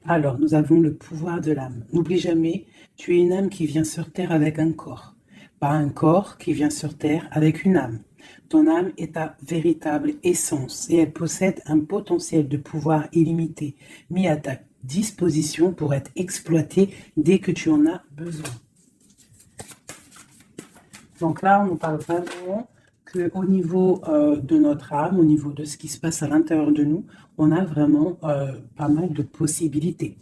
Alors, nous avons le pouvoir de l'âme. N'oublie jamais, tu es une âme qui vient sur Terre avec un corps. Pas un corps qui vient sur Terre avec une âme. Ton âme est ta véritable essence et elle possède un potentiel de pouvoir illimité mis à ta disposition pour être exploité dès que tu en as besoin. Donc là, on nous parle vraiment qu'au niveau de notre âme, au niveau de ce qui se passe à l'intérieur de nous, on a vraiment pas mal de possibilités.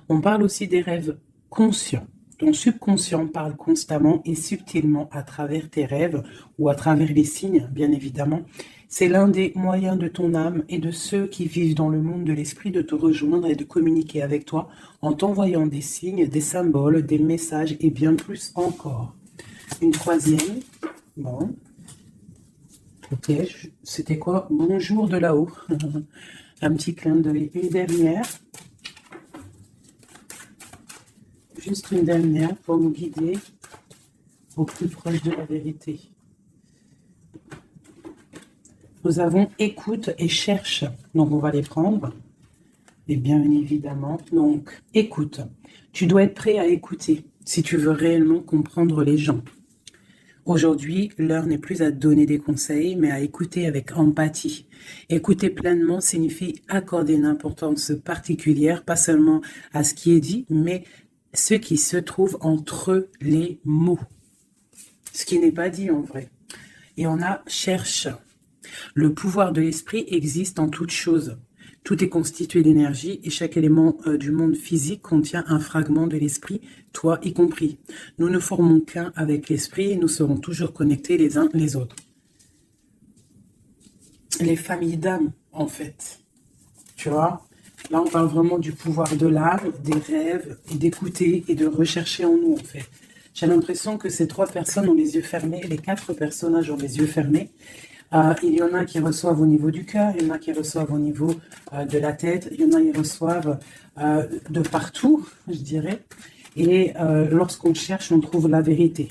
On parle aussi des rêves conscients. Ton subconscient parle constamment et subtilement à travers tes rêves ou à travers les signes, bien évidemment. C'est l'un des moyens de ton âme et de ceux qui vivent dans le monde de l'esprit de te rejoindre et de communiquer avec toi en t'envoyant des signes, des symboles, des messages et bien plus encore. Une troisième. Bon. Ok, c'était quoi? Bonjour de là-haut. Un petit clin d'œil. Une dernière. Juste une dernière pour nous guider au plus proche de la vérité. Nous avons écoute et cherche. Donc, on va les prendre. Et bien évidemment, donc, écoute. Tu dois être prêt à écouter si tu veux réellement comprendre les gens. Aujourd'hui, l'heure n'est plus à donner des conseils, mais à écouter avec empathie. Écouter pleinement signifie accorder une importance particulière, pas seulement à ce qui est dit, mais ce qui se trouve entre les mots. Ce qui n'est pas dit en vrai. Et on a cherche. Le pouvoir de l'esprit existe en toute chose. Tout est constitué d'énergie et chaque élément du monde physique contient un fragment de l'esprit, toi y compris. Nous ne formons qu'un avec l'esprit et nous serons toujours connectés les uns les autres. Les familles d'âmes, en fait. Tu vois? Là, on parle vraiment du pouvoir de l'âme, des rêves, et d'écouter et de rechercher en nous, en fait. J'ai l'impression que ces trois personnes ont les yeux fermés, les quatre personnages ont les yeux fermés. Il y en a qui reçoivent au niveau du cœur, il y en a qui reçoivent au niveau de la tête, il y en a qui reçoivent de partout, je dirais. Et lorsqu'on cherche, on trouve la vérité.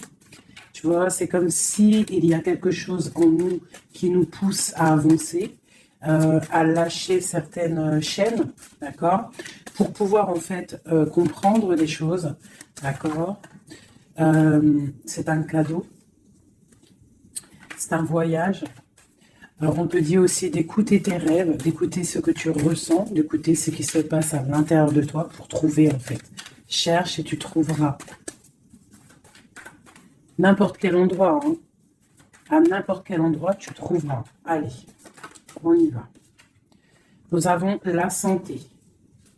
Tu vois, c'est comme si il y a quelque chose en nous qui nous pousse à avancer, à lâcher certaines chaînes, d'accord, pour pouvoir en fait comprendre les choses, d'accord. C'est un cadeau, c'est un voyage. Alors, on te dit aussi d'écouter tes rêves, d'écouter ce que tu ressens, d'écouter ce qui se passe à l'intérieur de toi pour trouver, en fait. Cherche et tu trouveras. N'importe quel endroit, hein. À n'importe quel endroit, tu trouveras. Allez, on y va. Nous avons la santé.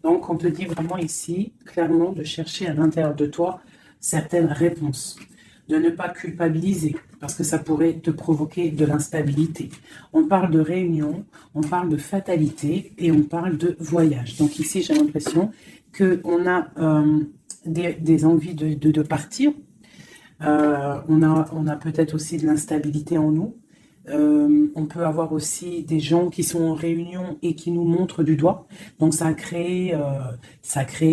Donc, on te dit vraiment ici, clairement, de chercher à l'intérieur de toi certaines réponses. De ne pas culpabiliser, parce que ça pourrait te provoquer de l'instabilité. On parle de réunion, on parle de fatalité et on parle de voyage. Donc ici, j'ai l'impression qu'on a des envies de partir. On a peut-être aussi de l'instabilité en nous. On peut avoir aussi des gens qui sont en réunion et qui nous montrent du doigt. Donc ça crée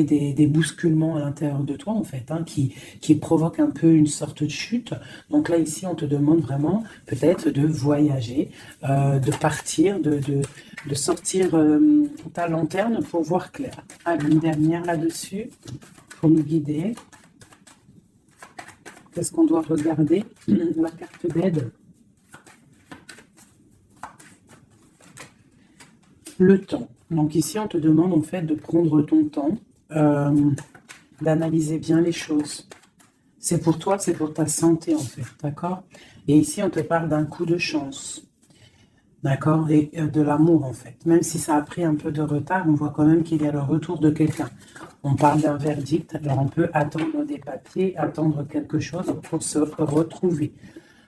des bousculements à l'intérieur de toi en fait, hein, qui provoquent un peu une sorte de chute. Donc là ici on te demande vraiment peut-être de voyager, de partir, de sortir ta lanterne pour voir clair. Allez, une dernière là-dessus pour nous guider. Qu'est-ce qu'on doit regarder? La carte d'aide. Le temps. Donc ici, on te demande en fait de prendre ton temps, d'analyser bien les choses. C'est pour toi, c'est pour ta santé en fait, d'accord? Et ici, on te parle d'un coup de chance, d'accord? Et de l'amour en fait. Même si ça a pris un peu de retard, on voit quand même qu'il y a le retour de quelqu'un. On parle d'un verdict, alors on peut attendre des papiers, attendre quelque chose pour se retrouver.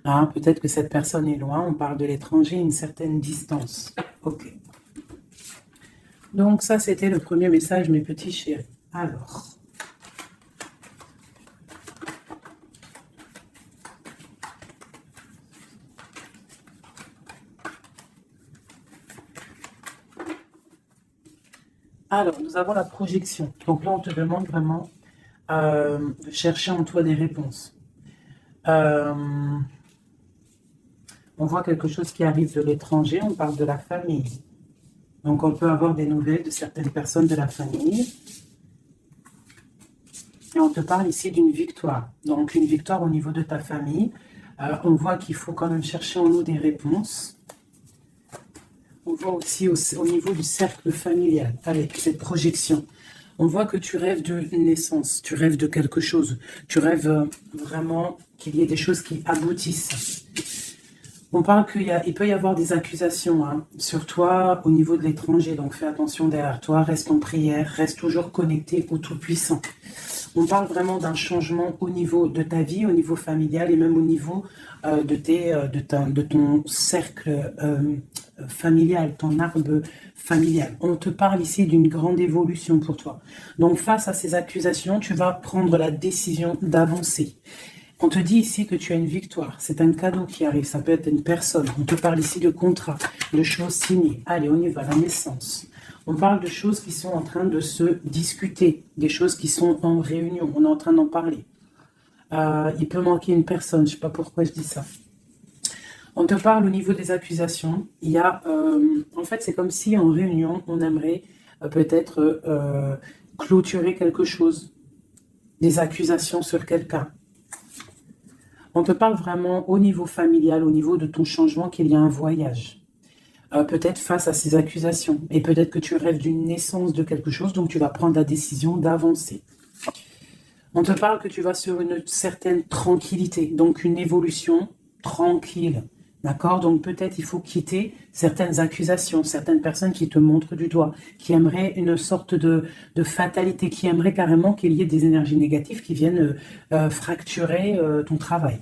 Hein, peut-être que cette personne est loin, on parle de l'étranger, une certaine distance. Ok. Donc ça, c'était le premier message, mes petits chéris. Alors, nous avons la projection. Donc là, on te demande vraiment de chercher en toi des réponses. On voit quelque chose qui arrive de l'étranger, on parle de la famille. Donc, on peut avoir des nouvelles de certaines personnes de la famille. Et on te parle ici d'une victoire. Donc, une victoire au niveau de ta famille. On voit qu'il faut quand même chercher en nous des réponses. On voit aussi au niveau du cercle familial, avec cette projection. On voit que tu rêves de naissance, tu rêves de quelque chose. Tu rêves vraiment qu'il y ait des choses qui aboutissent. On parle qu'il peut y avoir des accusations sur toi au niveau de l'étranger. Donc, fais attention derrière toi, reste en prière, reste toujours connecté au Tout-Puissant. On parle vraiment d'un changement au niveau de ta vie, au niveau familial et même au niveau de ton cercle familial, ton arbre familial. On te parle ici d'une grande évolution pour toi. Donc, face à ces accusations, tu vas prendre la décision d'avancer. On te dit ici que tu as une victoire. C'est un cadeau qui arrive. Ça peut être une personne. On te parle ici de contrat, de choses signées. Allez, on y va, la naissance. On parle de choses qui sont en train de se discuter, des choses qui sont en réunion. On est en train d'en parler. Il peut manquer une personne. Je ne sais pas pourquoi je dis ça. On te parle au niveau des accusations. Il y a, en fait, c'est comme si en réunion, on aimerait peut-être clôturer quelque chose, des accusations sur quelqu'un. On te parle vraiment au niveau familial, au niveau de ton changement, qu'il y a un voyage. Peut-être face à ces accusations. Et peut-être que tu rêves d'une naissance de quelque chose, donc tu vas prendre la décision d'avancer. On te parle que tu vas sur une certaine tranquillité, donc une évolution tranquille. D'accord? Donc peut-être il faut quitter certaines accusations, certaines personnes qui te montrent du doigt, qui aimeraient une sorte de fatalité, qui aimeraient carrément qu'il y ait des énergies négatives qui viennent fracturer ton travail.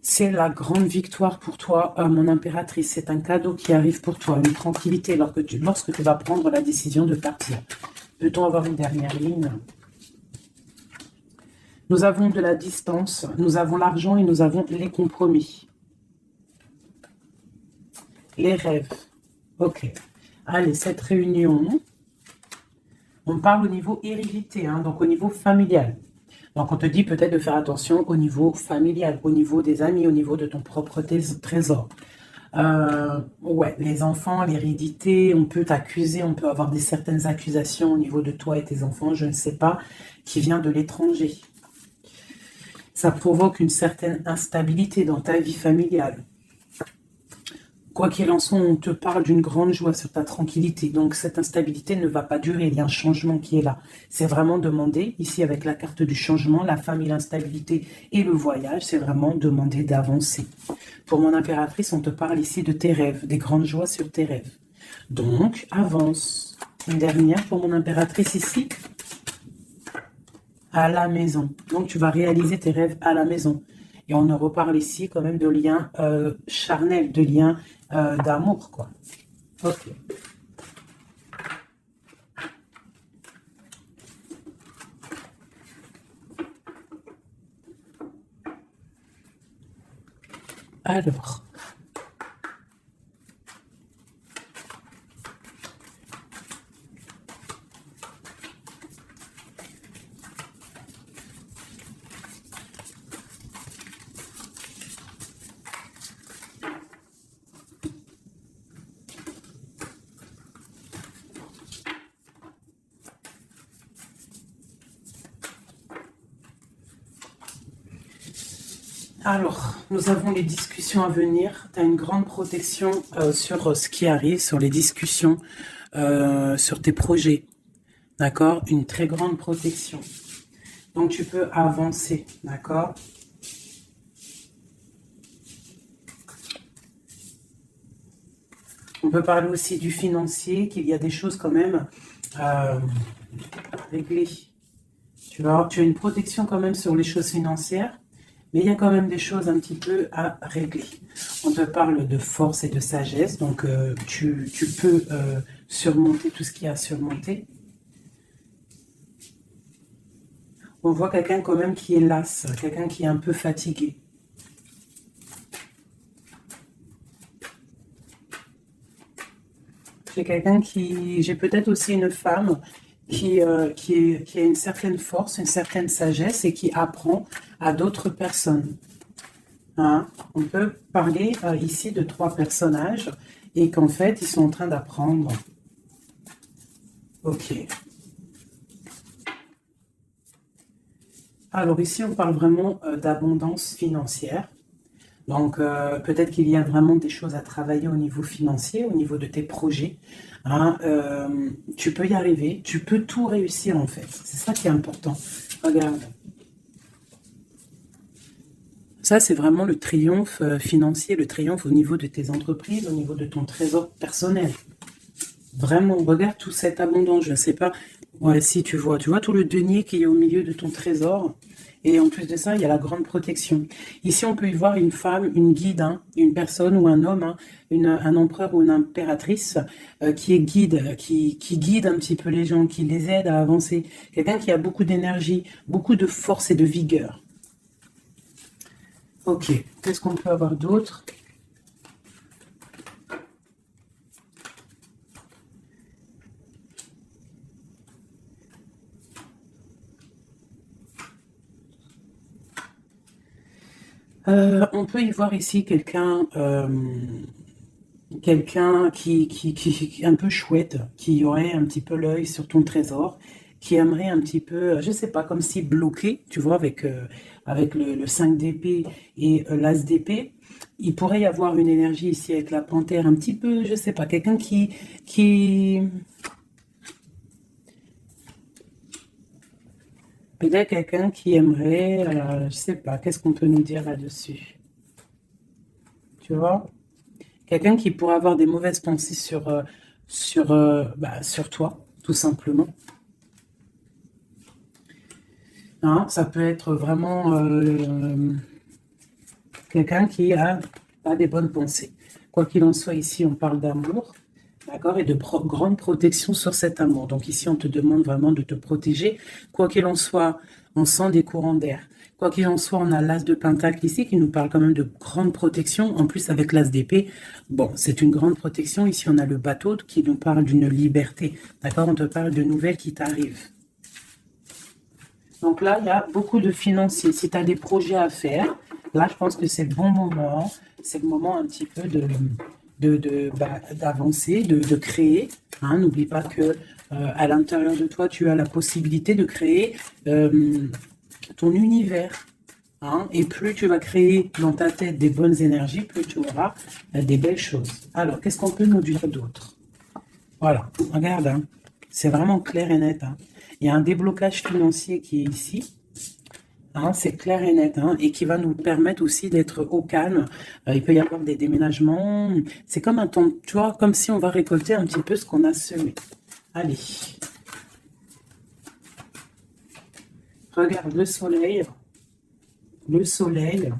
C'est la grande victoire pour toi, mon impératrice. C'est un cadeau qui arrive pour toi, une tranquillité lorsque tu vas prendre la décision de partir. Peut-on avoir une dernière ligne? Nous avons de la distance, nous avons l'argent et nous avons les compromis. Les rêves. Ok. Allez, cette réunion, on parle au niveau hérédité, donc au niveau familial. Donc, on te dit peut-être de faire attention au niveau familial, au niveau des amis, au niveau de ton propre trésor. Ouais, les enfants, l'hérédité, on peut t'accuser, on peut avoir certaines accusations au niveau de toi et tes enfants, je ne sais pas, qui vient de l'étranger. Ça provoque une certaine instabilité dans ta vie familiale. Quoi qu'il en soit, on te parle d'une grande joie sur ta tranquillité. Donc, cette instabilité ne va pas durer. Il y a un changement qui est là. C'est vraiment demander, ici avec la carte du changement, la famille, l'instabilité et le voyage, c'est vraiment demander d'avancer. Pour mon impératrice, on te parle ici de tes rêves, des grandes joies sur tes rêves. Donc, avance. Une dernière pour mon impératrice ici. À la maison. Donc, tu vas réaliser tes rêves à la maison. Et on en reparle ici quand même de liens charnels, de liens d'amour, quoi. Ok. Alors. Alors, nous avons les discussions à venir. Tu as une grande protection sur ce qui arrive, sur les discussions, sur tes projets. D'accord? Une très grande protection. Donc, tu peux avancer. D'accord? On peut parler aussi du financier, qu'il y a des choses quand même réglées. Tu vois, tu as une protection quand même sur les choses financières. Mais il y a quand même des choses un petit peu à régler. On te parle de force et de sagesse, donc tu peux surmonter tout ce qu'il y a à surmonter. On voit quelqu'un quand même qui est las, quelqu'un qui est un peu fatigué. J'ai peut-être aussi une femme qui a une certaine force, une certaine sagesse et qui apprend à d'autres personnes. Hein? On peut parler ici de 3 personnages et qu'en fait, ils sont en train d'apprendre. Ok. Alors ici, on parle vraiment d'abondance financière. Donc, peut-être qu'il y a vraiment des choses à travailler au niveau financier, au niveau de tes projets. Hein. Tu peux y arriver, tu peux tout réussir en fait. C'est ça qui est important. Regarde. Ça, c'est vraiment le triomphe financier, le triomphe au niveau de tes entreprises, au niveau de ton trésor personnel. Vraiment, regarde toute cette abondance. Je ne sais pas ouais, si tu vois tout le denier qui est au milieu de ton trésor. Et en plus de ça, il y a la grande protection. Ici, on peut y voir une femme, une guide, hein, une personne ou un homme, hein, un empereur ou une impératrice qui est guide, qui guide un petit peu les gens, qui les aide à avancer. Quelqu'un qui a beaucoup d'énergie, beaucoup de force et de vigueur. Ok, qu'est-ce qu'on peut avoir d'autre? On peut y voir ici quelqu'un qui est un peu chouette, qui aurait un petit peu l'œil sur ton trésor, qui aimerait un petit peu, je sais pas, comme si bloqué, tu vois, avec le 5 d'épée et l'as d'épée. Il pourrait y avoir une énergie ici avec la panthère, un petit peu, je sais pas, quelqu'un qui, peut-être quelqu'un qui aimerait, je sais pas, qu'est-ce qu'on peut nous dire là-dessus, tu vois? Quelqu'un qui pourrait avoir des mauvaises pensées sur toi, tout simplement. Hein, ça peut être vraiment quelqu'un qui a pas des bonnes pensées. Quoi qu'il en soit, ici, on parle d'amour, d'accord, et de grande protection sur cet amour. Donc ici, on te demande vraiment de te protéger. Quoi qu'il en soit, on sent des courants d'air. Quoi qu'il en soit, on a l'as de Pentacle ici qui nous parle quand même de grande protection. En plus, avec l'as d'épée, bon, c'est une grande protection. Ici, on a le bateau qui nous parle d'une liberté. D'accord, on te parle de nouvelles qui t'arrivent. Donc là, il y a beaucoup de financiers. Si tu as des projets à faire, là, je pense que c'est le bon moment. C'est le moment un petit peu d'avancer, de créer. Hein. N'oublie pas que à l'intérieur de toi, tu as la possibilité de créer ton univers. Hein. Et plus tu vas créer dans ta tête des bonnes énergies, plus tu auras des belles choses. Alors, qu'est-ce qu'on peut nous dire d'autre? Voilà, regarde, hein. C'est vraiment clair et net. Hein. Il y a un déblocage financier qui est ici. Hein, c'est clair et net, hein, et qui va nous permettre aussi d'être au calme. Il peut y avoir des déménagements. C'est comme un temps, tu vois, comme si on va récolter un petit peu ce qu'on a semé. Allez. Regarde le soleil. Le soleil.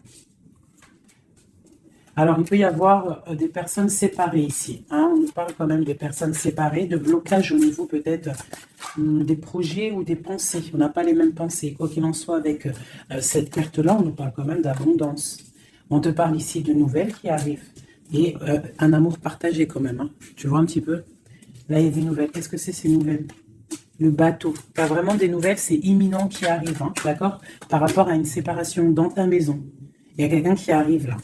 Alors, il peut y avoir des personnes séparées ici. Hein. On nous parle quand même des personnes séparées, de blocage au niveau peut-être des projets ou des pensées. On n'a pas les mêmes pensées. Quoi qu'il en soit, avec cette carte-là, on nous parle quand même d'abondance. On te parle ici de nouvelles qui arrivent. Et un amour partagé quand même. Hein. Tu vois un petit peu? Là, il y a des nouvelles. Qu'est-ce que c'est ces nouvelles? Le bateau. Tu as vraiment des nouvelles, c'est imminent qui arrive. Hein, d'accord? Par rapport à une séparation dans ta maison. Il y a quelqu'un qui arrive là.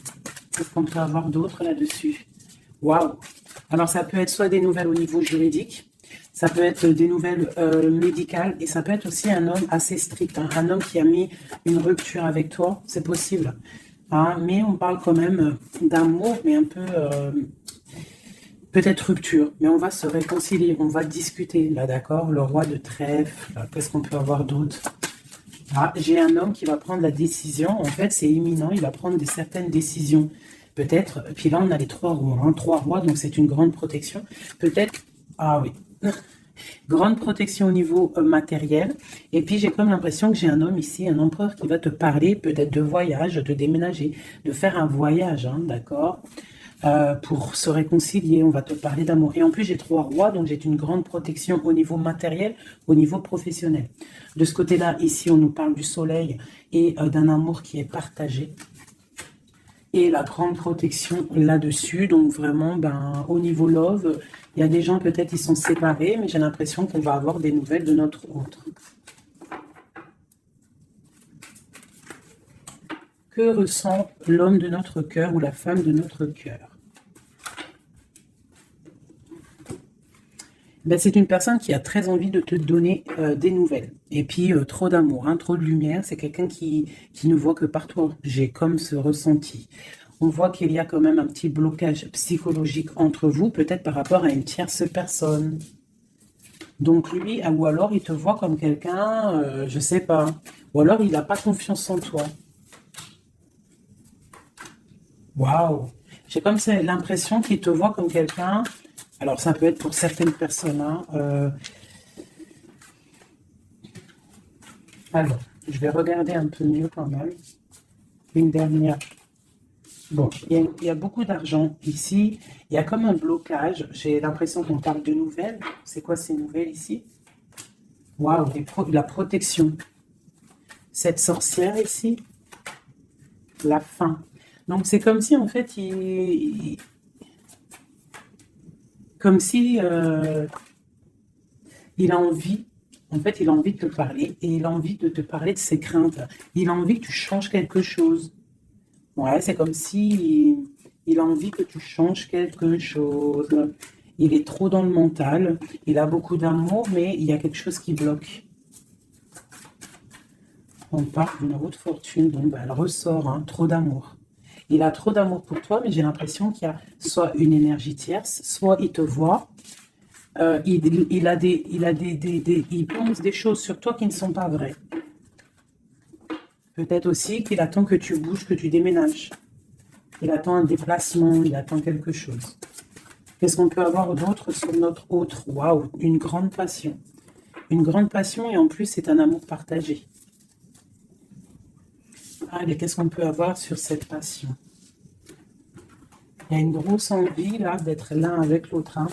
Qu'est-ce qu'on peut avoir d'autre là-dessus? Waouh! Alors, ça peut être soit des nouvelles au niveau juridique, ça peut être des nouvelles médicales, et ça peut être aussi un homme assez strict, hein, un homme qui a mis une rupture avec toi, c'est possible. Hein, mais on parle quand même d'amour, mais un peu, peut-être rupture, mais on va se réconcilier, on va discuter, là, d'accord? Le roi de trèfle, qu'est-ce qu'on peut avoir d'autre? Ah, j'ai un homme qui va prendre la décision. En fait, c'est imminent. Il va prendre certaines décisions. Peut-être. Puis là, on a les trois rois. Hein, trois rois, donc c'est une grande protection. Peut-être. Ah oui. Grande protection au niveau matériel. Et puis, j'ai comme l'impression que j'ai un homme ici, un empereur qui va te parler peut-être de voyage, de déménager, de faire un voyage, hein, d'accord? Pour se réconcilier, on va te parler d'amour. Et en plus, j'ai trois rois, donc j'ai une grande protection au niveau matériel, au niveau professionnel. De ce côté-là, ici, on nous parle du soleil et d'un amour qui est partagé. Et la grande protection là-dessus, donc vraiment, ben, au niveau love, il y a des gens peut-être qui sont séparés, mais j'ai l'impression qu'on va avoir des nouvelles de notre autre. Que ressent l'homme de notre cœur ou la femme de notre cœur? Ben, c'est une personne qui a très envie de te donner des nouvelles. Et puis, trop d'amour, hein, trop de lumière. C'est quelqu'un qui ne voit que par toi. J'ai comme ce ressenti. On voit qu'il y a quand même un petit blocage psychologique entre vous, peut-être par rapport à une tierce personne. Donc lui, ou alors il te voit comme quelqu'un, je sais pas. Ou alors il n'a pas confiance en toi. Waouh! J'ai comme ça l'impression qu'il te voit comme quelqu'un. Alors ça peut être pour certaines personnes, hein, alors, je vais regarder un peu mieux quand même. Une dernière. Bon, il y a beaucoup d'argent ici. Il y a comme un blocage. J'ai l'impression qu'on parle de nouvelles. C'est quoi ces nouvelles ici? Waouh, la protection. Cette sorcière ici, la fin. Donc c'est comme si en fait, comme si il a envie, en fait, il a envie de te parler et il a envie de te parler de ses craintes. Il a envie que tu changes quelque chose. Ouais, c'est comme si il a envie que tu changes quelque chose. Il est trop dans le mental. Il a beaucoup d'amour, mais il y a quelque chose qui bloque. On parle d'une route fortune, donc ben, elle ressort, hein, trop d'amour. Il a trop d'amour pour toi, mais j'ai l'impression qu'il y a soit une énergie tierce, soit il te voit, il pense des choses sur toi qui ne sont pas vraies. Peut-être aussi qu'il attend que tu bouges, que tu déménages. Il attend un déplacement, il attend quelque chose. Qu'est-ce qu'on peut avoir d'autre sur notre autre? Waouh, une grande passion. Une grande passion et en plus c'est un amour partagé. Allez, qu'est-ce qu'on peut avoir sur cette passion? Il y a une grosse envie là d'être l'un avec l'autre, hein.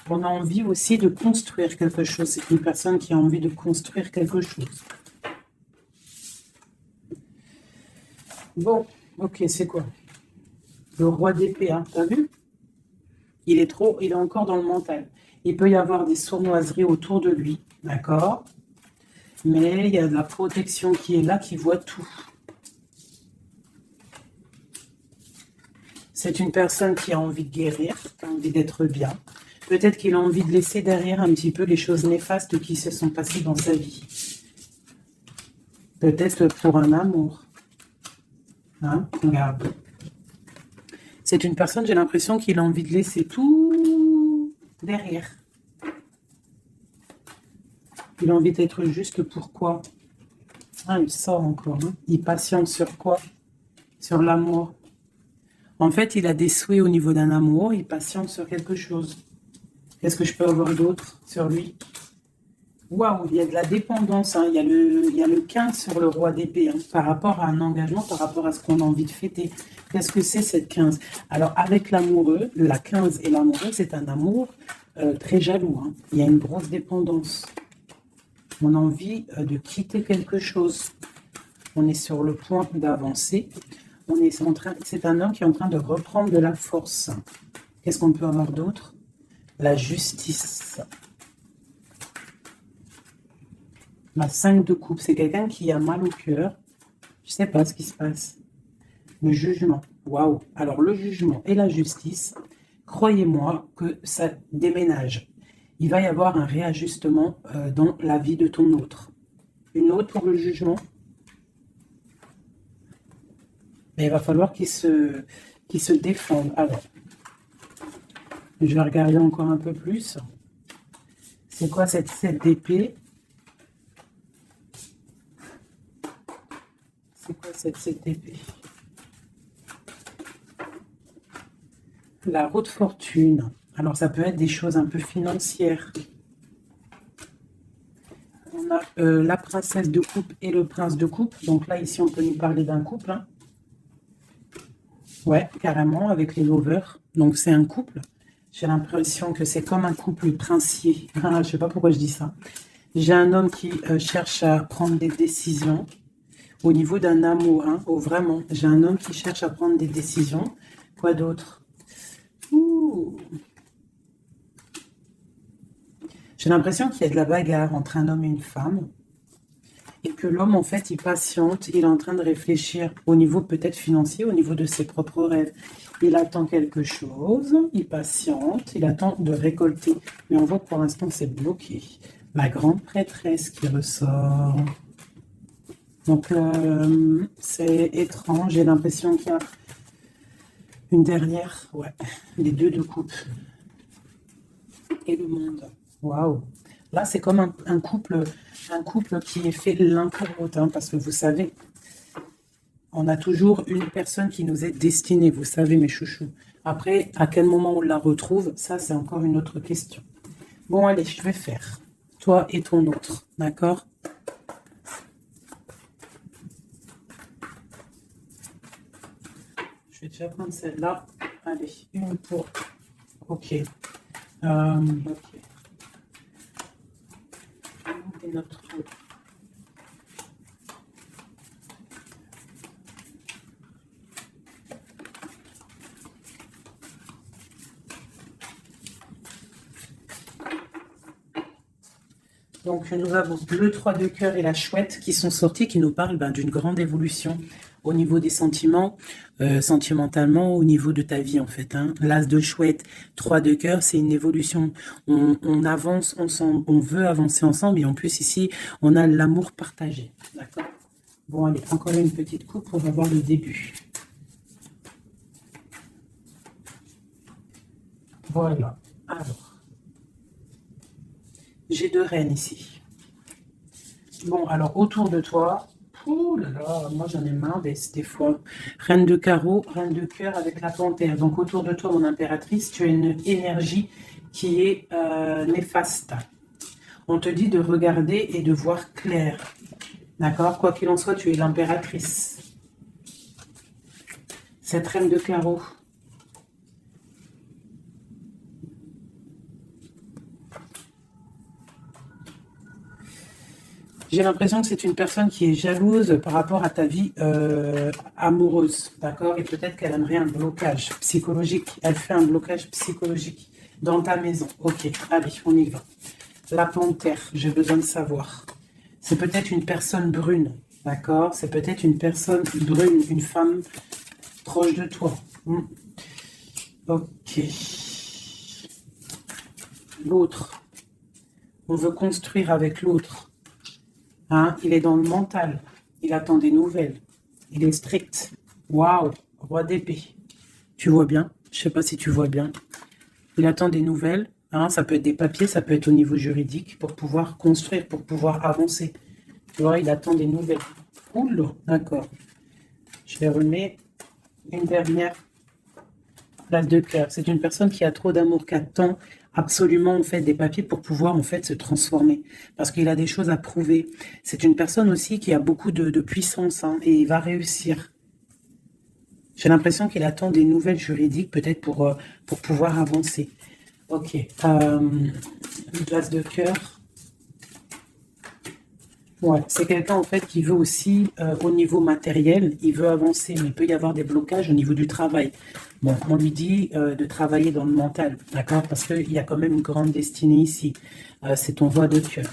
On a envie aussi de construire quelque chose. C'est une personne qui a envie de construire quelque chose. Bon, ok, c'est quoi? Le roi d'épée, hein, t'as vu? Il est encore dans le mental. Il peut y avoir des sournoiseries autour de lui, d'accord? Mais il y a de la protection qui est là, qui voit tout. C'est une personne qui a envie de guérir, qui a envie d'être bien. Peut-être qu'il a envie de laisser derrière un petit peu les choses néfastes qui se sont passées dans sa vie. Peut-être pour un amour. Hein? Regarde. C'est une personne, j'ai l'impression qu'il a envie de laisser tout derrière. Il a envie d'être juste pour quoi? Ah, il sort encore. Hein? Il patiente sur quoi? Sur l'amour. En fait, il a des souhaits au niveau d'un amour. Il patiente sur quelque chose. Qu'est-ce que je peux avoir d'autre sur lui? Waouh, il y a de la dépendance. Hein. Il y a le 15 sur le roi d'épée. Hein, par rapport à un engagement, par rapport à ce qu'on a envie de fêter. Qu'est-ce que c'est cette 15? Alors, avec l'amoureux, la 15 et l'amoureux, c'est un amour très jaloux. Hein. Il y a une grosse dépendance. On a envie de quitter quelque chose. On est sur le point d'avancer. C'est un homme qui est en train de reprendre de la force. Qu'est-ce qu'on peut avoir d'autre? La justice. La 5 de coupe, c'est quelqu'un qui a mal au cœur. Je ne sais pas ce qui se passe. Le jugement. Waouh. Alors, le jugement et la justice, croyez-moi que ça déménage. Il va y avoir un réajustement dans la vie de ton autre. Une autre pour le jugement. Mais il va falloir qu'il se défende. Alors, je vais regarder encore un peu plus. C'est quoi cette 7 d'épée? C'est quoi cette 7 d'épée? La route fortune. Alors, ça peut être des choses un peu financières. On a la princesse de coupe et le prince de coupe. Donc là, ici, on peut nous parler d'un couple. Hein. Ouais, carrément, avec les lovers. Donc, c'est un couple. J'ai l'impression que c'est comme un couple princier. Je ne sais pas pourquoi je dis ça. J'ai un homme qui cherche à prendre des décisions au niveau d'un amour. Hein. Oh, vraiment, j'ai un homme qui cherche à prendre des décisions. Quoi d'autre? J'ai l'impression qu'il y a de la bagarre entre un homme et une femme. Et que l'homme, en fait, il patiente. Il est en train de réfléchir au niveau peut-être financier, au niveau de ses propres rêves. Il attend quelque chose, il patiente, il attend de récolter. Mais on voit que pour l'instant, c'est bloqué. La grande prêtresse qui ressort. Donc, c'est étrange. J'ai l'impression qu'il y a une dernière. Ouais, les deux de coupe. Et le monde. Waouh. Là, c'est comme un couple qui est fait l'un pour l'autre. Hein, parce que vous savez, on a toujours une personne qui nous est destinée. Vous savez, mes chouchous. Après, à quel moment on la retrouve, ça, c'est encore une autre question. Bon, allez, je vais faire. Toi et ton autre. D'accord? Je vais déjà prendre celle-là. Allez, une pour... Ok. Ok. Et notre... Donc, nous avons le 3 de cœur et la chouette qui sont sortis, qui nous parlent d'une grande évolution au niveau des sentiments, sentimentalement, au niveau de ta vie, en fait. Hein. L'as de chouette, 3 de cœur, c'est une évolution. On avance ensemble, on veut avancer ensemble. Et en plus, ici, on a l'amour partagé. D'accord? Bon, allez, encore une petite coupe, on va voir le début. Voilà. Alors, j'ai 2 reines ici. Bon, alors, autour de toi... Oh là là, moi j'en ai marre des fois. Reine de carreau, reine de cœur avec la panthère. Donc autour de toi, mon impératrice, tu as une énergie qui est néfaste. On te dit de regarder et de voir clair. D'accord? Quoi qu'il en soit, tu es l'impératrice. Cette reine de carreau. J'ai l'impression que c'est une personne qui est jalouse par rapport à ta vie amoureuse, d'accord? Et peut-être qu'elle aimerait un blocage psychologique. Elle fait un blocage psychologique dans ta maison. Ok, allez, on y va. La panthère, j'ai besoin de savoir. C'est peut-être une personne brune, d'accord? C'est peut-être une personne brune, une femme proche de toi. Ok. L'autre. On veut construire avec l'autre. Hein, il est dans le mental. Il attend des nouvelles. Il est strict. Waouh, roi d'épée. Tu vois bien? Je sais pas si tu vois bien. Il attend des nouvelles. Hein, ça peut être des papiers, ça peut être au niveau juridique pour pouvoir construire, pour pouvoir avancer. Tu vois, il attend des nouvelles. Oula, d'accord. Je les remets une dernière place de cœur. C'est une personne qui a trop d'amour, qui attend absolument en fait des papiers pour pouvoir en fait se transformer parce qu'il a des choses à prouver. C'est une personne aussi qui a beaucoup de puissance hein, et il va réussir. J'ai l'impression qu'il attend des nouvelles juridiques peut-être pour pouvoir avancer. Ok. Une place de cœur. Ouais, c'est quelqu'un en fait qui veut aussi, au niveau matériel, il veut avancer, mais il peut y avoir des blocages au niveau du travail. Bon, on lui dit de travailler dans le mental, d'accord? Parce qu'il y a quand même une grande destinée ici. C'est ton roi de cœur.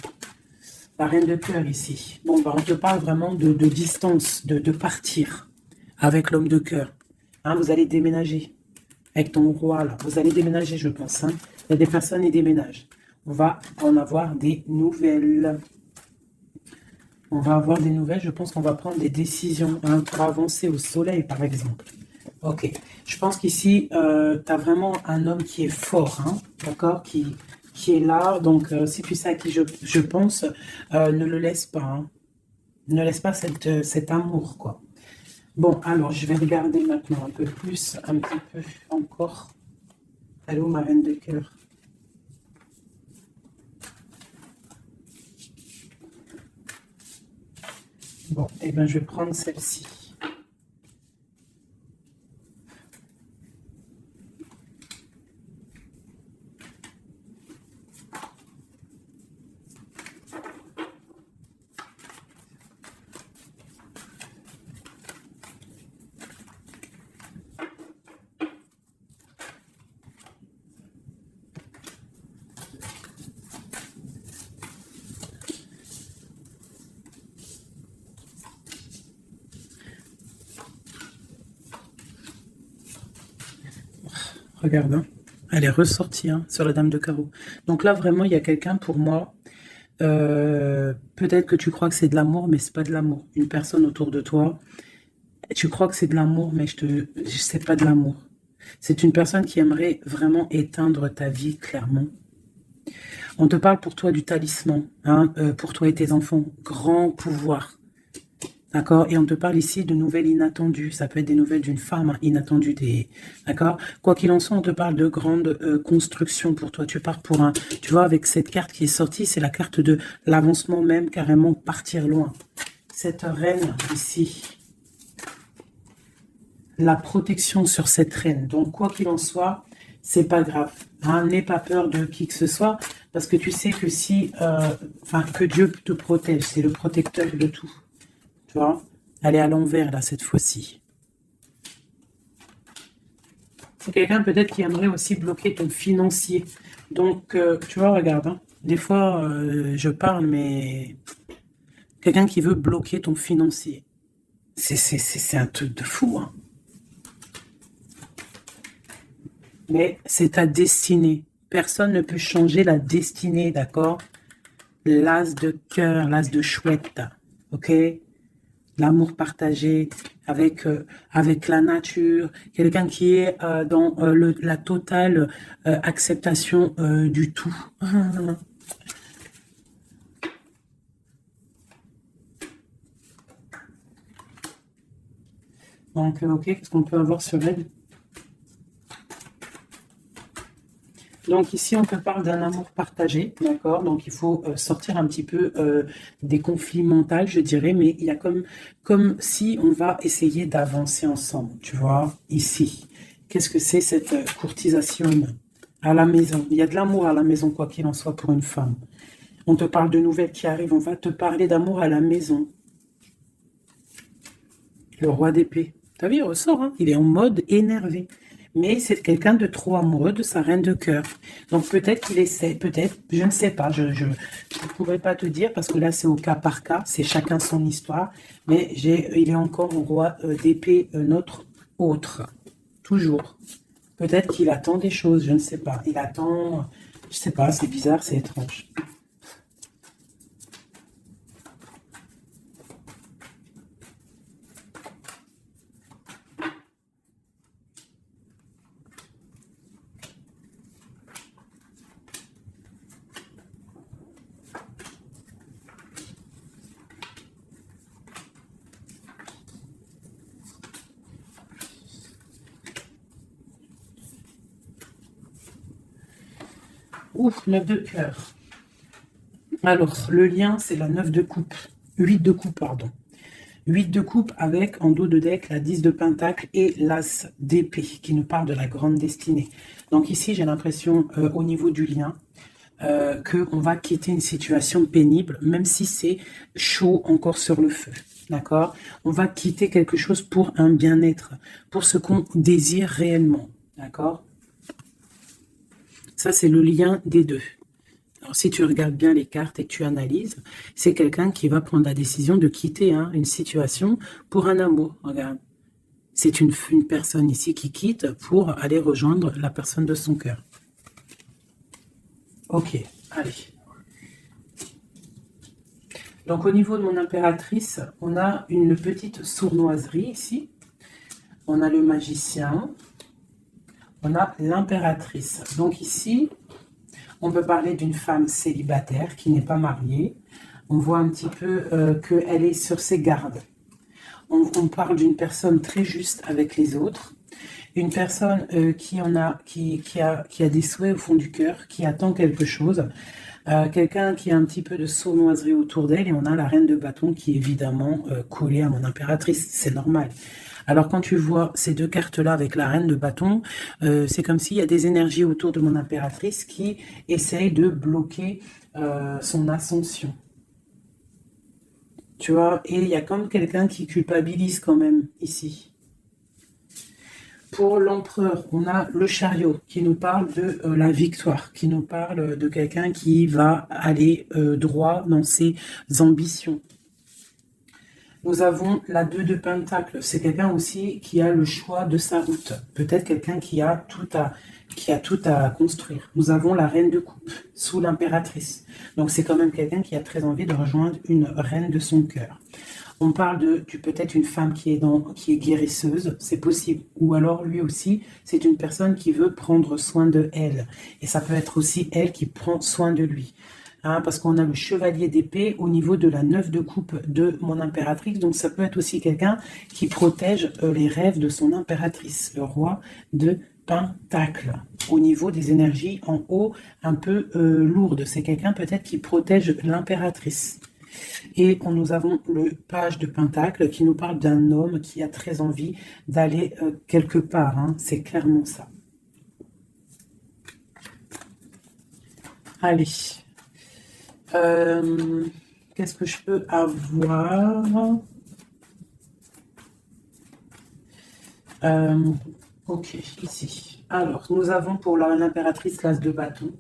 La reine de cœur ici. Bon, on te parle vraiment de distance, de partir avec l'homme de cœur. Hein, vous allez déménager avec ton roi là. Vous allez déménager, je pense. Hein. Il y a des personnes qui déménagent. On va en avoir des nouvelles. On va avoir des nouvelles, je pense qu'on va prendre des décisions hein, pour avancer au soleil, par exemple. Ok, je pense qu'ici, tu as vraiment un homme qui est fort, hein, d'accord, qui est là. Donc, si tu sais à qui je pense, ne le laisse pas. Hein. Ne laisse pas cet amour, quoi. Bon, alors, je vais regarder maintenant un peu plus, un petit peu encore. Allô, ma reine de cœur. Bon, eh bien, je vais prendre celle-ci. regarde, hein. Elle est ressortie hein, sur la dame de carreau. Donc là, vraiment, il y a quelqu'un pour moi. Peut-être que tu crois que c'est de l'amour, mais c'est pas de l'amour. Une personne autour de toi, tu crois que c'est de l'amour, mais c'est pas de l'amour. C'est une personne qui aimerait vraiment éteindre ta vie, clairement. On te parle pour toi du talisman, hein, pour toi et tes enfants. Grand pouvoir. D'accord? Et on te parle ici de nouvelles inattendues. Ça peut être des nouvelles d'une femme hein, inattendue. D'accord? Quoi qu'il en soit, on te parle de grandes constructions pour toi. Tu pars pour un... Tu vois, avec cette carte qui est sortie, c'est la carte de l'avancement même, carrément partir loin. Cette reine ici, la protection sur cette reine. Donc, quoi qu'il en soit, c'est pas grave. Hein, n'aie pas peur de qui que ce soit, parce que tu sais que si... que Dieu te protège, c'est le protecteur de tout. Tu vois, elle est à l'envers, là, cette fois-ci. C'est quelqu'un peut-être qui aimerait aussi bloquer ton financier. Donc, tu vois, regarde, hein, des fois, je parle, mais quelqu'un qui veut bloquer ton financier. C'est un truc de fou, hein. Mais c'est ta destinée. Personne ne peut changer la destinée, d'accord? L'as de cœur, l'as de chouette, ok? L'amour partagé avec la nature, quelqu'un qui est dans la totale acceptation du tout. Donc, ok, qu'est-ce qu'on peut avoir sur elle? Donc ici, on te parle d'un amour partagé, d'accord? Donc il faut sortir un petit peu des conflits mentaux, je dirais, mais il y a comme si on va essayer d'avancer ensemble, tu vois, ici. Qu'est-ce que c'est cette courtisation à la maison? Il y a de l'amour à la maison, quoi qu'il en soit, pour une femme. On te parle de nouvelles qui arrivent, on va te parler d'amour à la maison. Le roi d'épée. T'as vu, il ressort, hein? Il est en mode énervé. Mais c'est quelqu'un de trop amoureux de sa reine de cœur. Donc peut-être qu'il essaie, peut-être, je ne sais pas, je ne pourrais pas te dire parce que là c'est au cas par cas, c'est chacun son histoire. Mais il est encore au roi d'épée, notre autre, toujours. Peut-être qu'il attend des choses, je ne sais pas. Il attend, je ne sais pas, c'est bizarre, c'est étrange. Ouf, 9 de cœur. Alors, le lien, c'est la 9 de coupe. 8 de coupe, pardon. 8 de coupe avec, en dos de deck, la 10 de pentacle et l'as d'épée, qui nous parle de la grande destinée. Donc ici, j'ai l'impression, au niveau du lien, qu'on va quitter une situation pénible, même si c'est chaud encore sur le feu. D'accord? On va quitter quelque chose pour un bien-être, pour ce qu'on désire réellement. D'accord? Ça, c'est le lien des deux. Alors, si tu regardes bien les cartes et que tu analyses, c'est quelqu'un qui va prendre la décision de quitter une situation pour un amour. Regarde. C'est une personne ici qui quitte pour aller rejoindre la personne de son cœur. Ok, allez. Donc, au niveau de mon impératrice, on a une petite sournoiserie ici. On a le magicien. On a l'impératrice. Donc ici, on peut parler d'une femme célibataire qui n'est pas mariée. On voit un petit peu qu'elle est sur ses gardes. On parle d'une personne très juste avec les autres. Une personne qui a des souhaits au fond du cœur, qui attend quelque chose. Quelqu'un qui a un petit peu de sournoiserie autour d'elle. Et on a la reine de bâton qui est évidemment collée à mon impératrice. C'est normal. Alors, quand tu vois ces deux cartes-là avec la reine de bâton, c'est comme s'il y a des énergies autour de mon impératrice qui essayent de bloquer son ascension. Tu vois, et il y a comme quelqu'un qui culpabilise quand même ici. Pour l'empereur, on a le chariot qui nous parle de la victoire, qui nous parle de quelqu'un qui va aller droit dans ses ambitions. Nous avons la 2 de Pentacle. C'est quelqu'un aussi qui a le choix de sa route. Peut-être quelqu'un qui a tout à construire. Nous avons la Reine de Coupe sous l'impératrice. Donc c'est quand même quelqu'un qui a très envie de rejoindre une reine de son cœur. On parle de peut-être une femme qui est guérisseuse, c'est possible. Ou alors lui aussi, c'est une personne qui veut prendre soin de elle. Et ça peut être aussi elle qui prend soin de lui. Hein, parce qu'on a le chevalier d'épée au niveau de la 9 de coupe de mon impératrice. Donc ça peut être aussi quelqu'un qui protège les rêves de son impératrice, le roi de Pentacle. Au niveau des énergies en haut, un peu lourdes. C'est quelqu'un peut-être qui protège l'impératrice. Et nous avons le page de Pentacle qui nous parle d'un homme qui a très envie d'aller quelque part. Hein. C'est clairement ça. Allez. Qu'est-ce que je peux avoir? Ok, ici. Alors, nous avons pour l'impératrice l'as de bâton.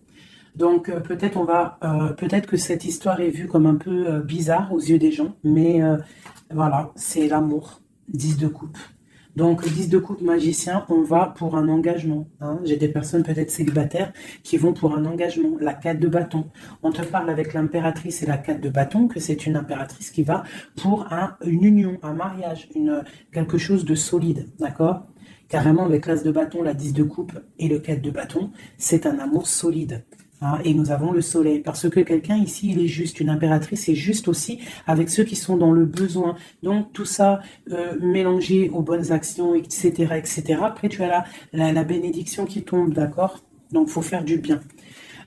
Donc, peut-être que cette histoire est vue comme un peu bizarre aux yeux des gens, mais voilà, c'est l'amour. 10 de coupe. Donc, 10 de coupe magicien, on va pour un engagement. Hein. J'ai des personnes peut-être célibataires qui vont pour un engagement. La 4 de bâton. On te parle avec l'impératrice et la 4 de bâton que c'est une impératrice qui va pour une union, un mariage, quelque chose de solide. D'accord? Carrément, avec l'as de bâton, la 10 de coupe et le 4 de bâton, c'est un amour solide. Hein, et nous avons le soleil, parce que quelqu'un ici, il est juste, une impératrice est juste aussi avec ceux qui sont dans le besoin. Donc tout ça mélangé aux bonnes actions, etc., etc. Après, tu as la bénédiction qui tombe, d'accord? Donc, il faut faire du bien.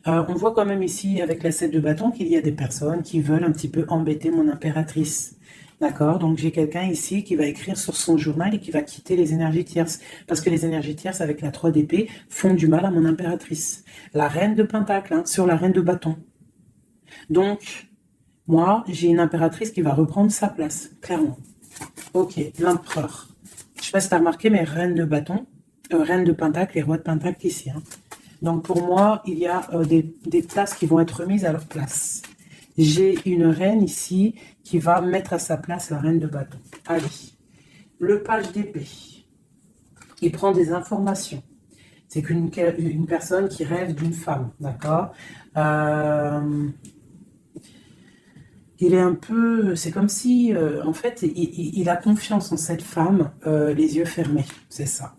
On voit quand même ici, avec la 7 de bâton, qu'il y a des personnes qui veulent un petit peu embêter mon impératrice. D'accord? Donc, j'ai quelqu'un ici qui va écrire sur son journal et qui va quitter les énergies tierces. Parce que les énergies tierces, avec la 3 d'épée, font du mal à mon impératrice. La reine de pentacle, hein, sur la reine de bâton. Donc, moi, j'ai une impératrice qui va reprendre sa place, clairement. Ok, l'empereur. Je sais pas si tu as remarqué, mais reine de bâton, reine de pentacle et roi de pentacle ici. Hein. Donc, pour moi, il y a des places qui vont être remises à leur place. J'ai une reine ici qui va mettre à sa place la reine de bâton. Allez, le page d'épée. Il prend des informations. C'est une personne qui rêve d'une femme, d'accord? Il est un peu... C'est comme si, en fait, il a confiance en cette femme, les yeux fermés, c'est ça.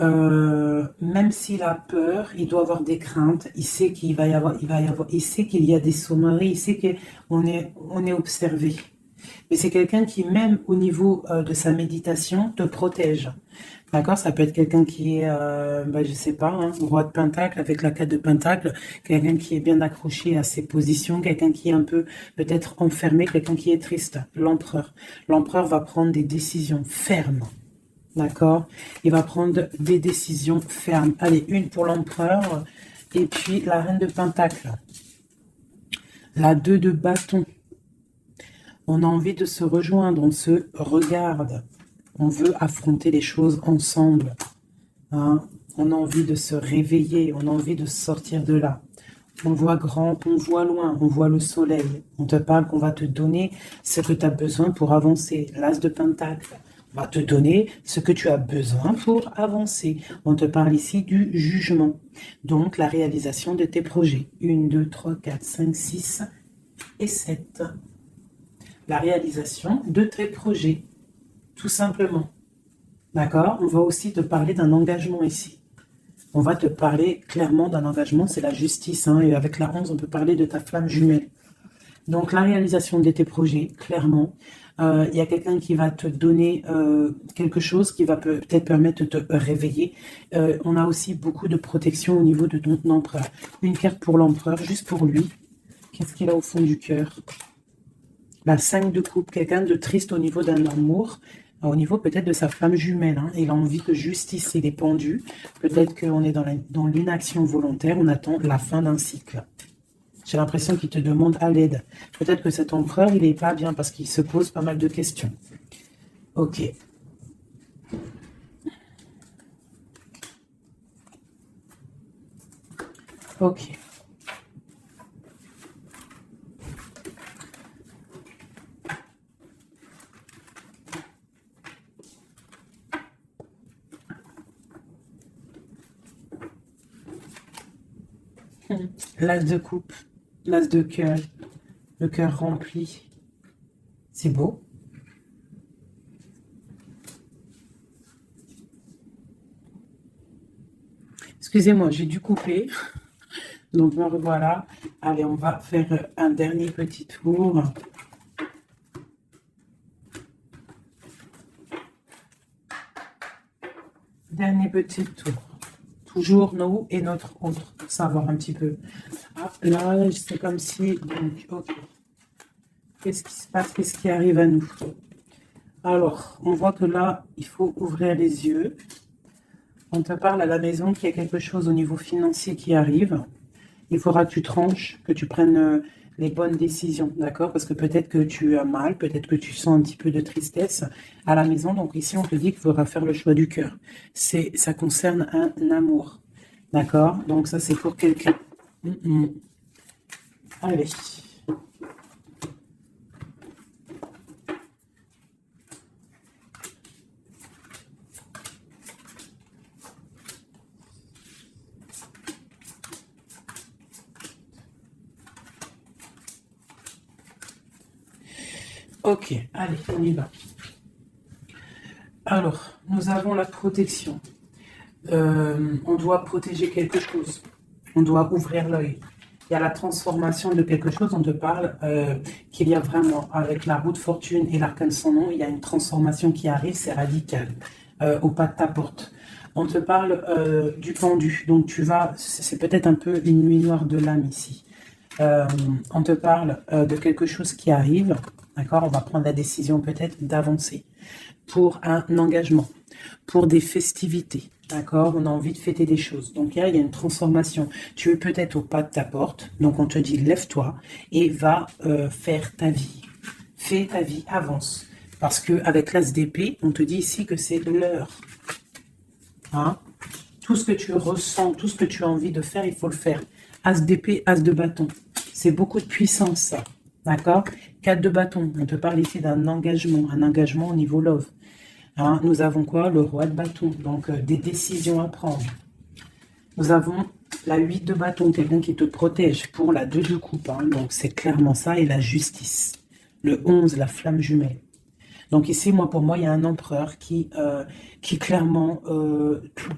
Même s'il a peur, il doit avoir des craintes. Il sait il sait qu'il y a des sommeries, il sait qu'on est observé. Mais c'est quelqu'un qui, même au niveau de sa méditation, te protège. D'accord? Ça peut être quelqu'un qui est, je sais pas, hein, roi de pentacle avec la 4 de pentacle, quelqu'un qui est bien accroché à ses positions, quelqu'un qui est un peu peut-être enfermé, quelqu'un qui est triste. L'empereur. L'empereur va prendre des décisions fermes. D'accord? Il va prendre des décisions fermes. Allez, une pour l'empereur. Et puis la reine de pentacle. La 2 de bâton. On a envie de se rejoindre, on se regarde. On veut affronter les choses ensemble. Hein? On a envie de se réveiller, on a envie de sortir de là. On voit grand, on voit loin, on voit le soleil. On te parle qu'on va te donner ce que tu as besoin pour avancer. L'as de pentacle. On va te donner ce que tu as besoin pour avancer. On te parle ici du jugement. Donc, la réalisation de tes projets. 1, 2, 3, 4, 5, 6 et 7. La réalisation de tes projets. Tout simplement. D'accord? On va aussi te parler d'un engagement ici. On va te parler clairement d'un engagement, c'est la justice. Hein, et avec la 11, on peut parler de ta flamme jumelle. Donc, la réalisation de tes projets, clairement. Il y a quelqu'un qui va te donner quelque chose qui va peut-être permettre de te réveiller. On a aussi beaucoup de protection au niveau de ton empereur. Une carte pour l'empereur, juste pour lui. Qu'est-ce qu'il a au fond du cœur? La 5 de coupe, quelqu'un de triste au niveau d'un amour, au niveau peut-être de sa flamme jumelle. Hein. Il a envie de justice, il est pendu. Peut-être qu'on est dans l'inaction volontaire, on attend la fin d'un cycle. J'ai l'impression qu'il te demande à l'aide. Peut-être que cet empereur, il n'est pas bien parce qu'il se pose pas mal de questions. Ok. Ok. L'as de coupe, l'as de cœur, le cœur rempli. C'est beau. Excusez-moi, j'ai dû couper. Donc me revoilà. Allez, on va faire un dernier petit tour. Dernier petit tour. Toujours nous et notre autre, pour savoir un petit peu. Ah, là, c'est comme si... Donc, ok. Qu'est-ce qui se passe? Qu'est-ce qui arrive à nous? Alors, on voit que là, il faut ouvrir les yeux. On te parle à la maison qu'il y a quelque chose au niveau financier qui arrive. Il faudra que tu tranches, que tu prennes les bonnes décisions, d'accord? Parce que peut-être que tu as mal, peut-être que tu sens un petit peu de tristesse à la maison. Donc ici, on te dit qu'il faudra faire le choix du cœur. Ça concerne un amour, d'accord? Donc ça, c'est pour quelqu'un. Allez. Ok, allez, on y va. Alors, nous avons la protection. On doit protéger quelque chose. On doit ouvrir l'œil. Il y a la transformation de quelque chose. On te parle qu'il y a vraiment, avec la roue de fortune et l'arcane sans nom, il y a une transformation qui arrive, c'est radical, au pas de ta porte. On te parle du pendu. Donc, c'est peut-être un peu une nuit noire de l'âme ici. On te parle de quelque chose qui arrive. D'accord, on va prendre la décision peut-être d'avancer pour un engagement, pour des festivités. D'accord, on a envie de fêter des choses. Donc là, il y a une transformation. Tu es peut-être au pas de ta porte. Donc on te dit, lève-toi et va faire ta vie. Fais ta vie, avance. Parce qu'avec l'as d'épée, on te dit ici que c'est l'heure. Hein? Tout ce que tu ressens, tout ce que tu as envie de faire, il faut le faire. As d'épée, as de bâton. C'est beaucoup de puissance, ça. D'accord? 4 de bâton. On te parle ici d'un engagement. Un engagement au niveau love. Hein, nous avons quoi? Le roi de bâton. Donc, des décisions à prendre. Nous avons la 8 de bâton. Quelqu'un qui te protège pour la 2 de coupe. Hein, donc, c'est clairement ça. Et la justice. Le 11, la flamme jumelle. Donc ici, pour moi, il y a un empereur qui clairement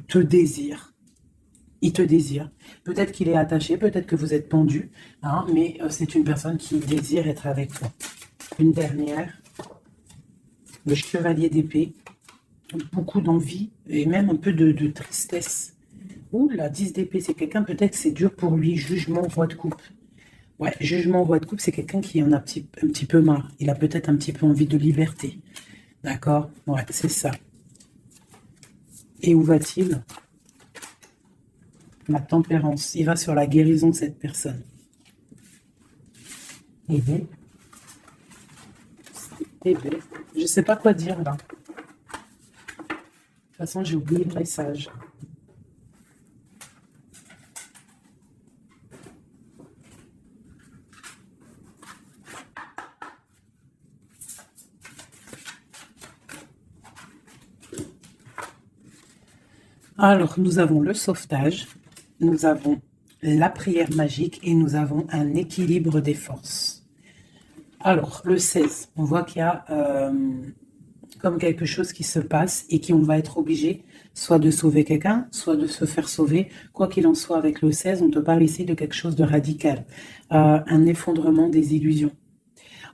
te désire. Il te désire. Peut-être qu'il est attaché, peut-être que vous êtes pendu, hein, mais c'est une personne qui désire être avec toi. Une dernière, le chevalier d'épée, beaucoup d'envie et même un peu de tristesse. Ouh, la 10 d'épée, c'est quelqu'un, peut-être c'est dur pour lui, jugement, roi de coupe. Ouais, jugement, roi de coupe, c'est quelqu'un qui en a un petit peu marre. Il a peut-être un petit peu envie de liberté. D'accord? Ouais, c'est ça. Et où va-t-il? La tempérance. Il va sur la guérison de cette personne. Eh bien. Eh bien. Je ne sais pas quoi dire là. De toute façon, j'ai oublié le message. Alors, nous avons le sauvetage, nous avons la prière magique et nous avons un équilibre des forces. Alors, le 16, on voit qu'il y a comme quelque chose qui se passe et qu'on va être obligé soit de sauver quelqu'un, soit de se faire sauver. Quoi qu'il en soit, avec le 16, on te parle ici de quelque chose de radical, un effondrement des illusions.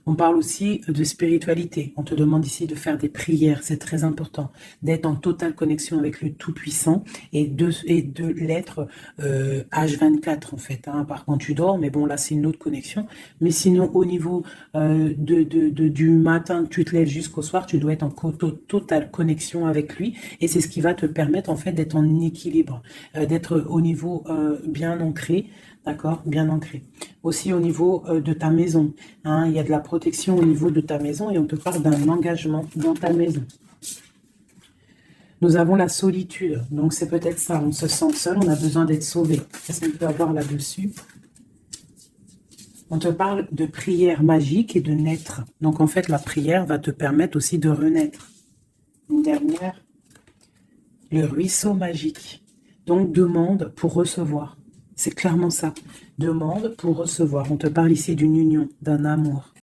On parle aussi de spiritualité. On te demande ici de faire des prières, c'est très important, d'être en totale connexion avec le Tout-Puissant et de l'être H24 en fait. Hein, par contre, tu dors, mais bon, là, c'est une autre connexion. Mais sinon, au niveau du matin, tu te lèves jusqu'au soir, tu dois être en totale connexion avec lui et c'est ce qui va te permettre en fait d'être en équilibre, d'être au niveau bien ancré. D'accord, bien ancré. Aussi au niveau de ta maison, hein, il y a de la protection au niveau de ta maison et on te parle d'un engagement dans ta maison. Nous avons la solitude, donc c'est peut-être ça, on se sent seul, on a besoin d'être sauvé. Qu'est-ce qu'on peut avoir là-dessus? On te parle de prière magique et de naître. Donc en fait, la prière va te permettre aussi de renaître. Une dernière, le ruisseau magique. Donc demande pour recevoir. C'est clairement ça. Demande pour recevoir. On te parle ici d'une union, d'un amour.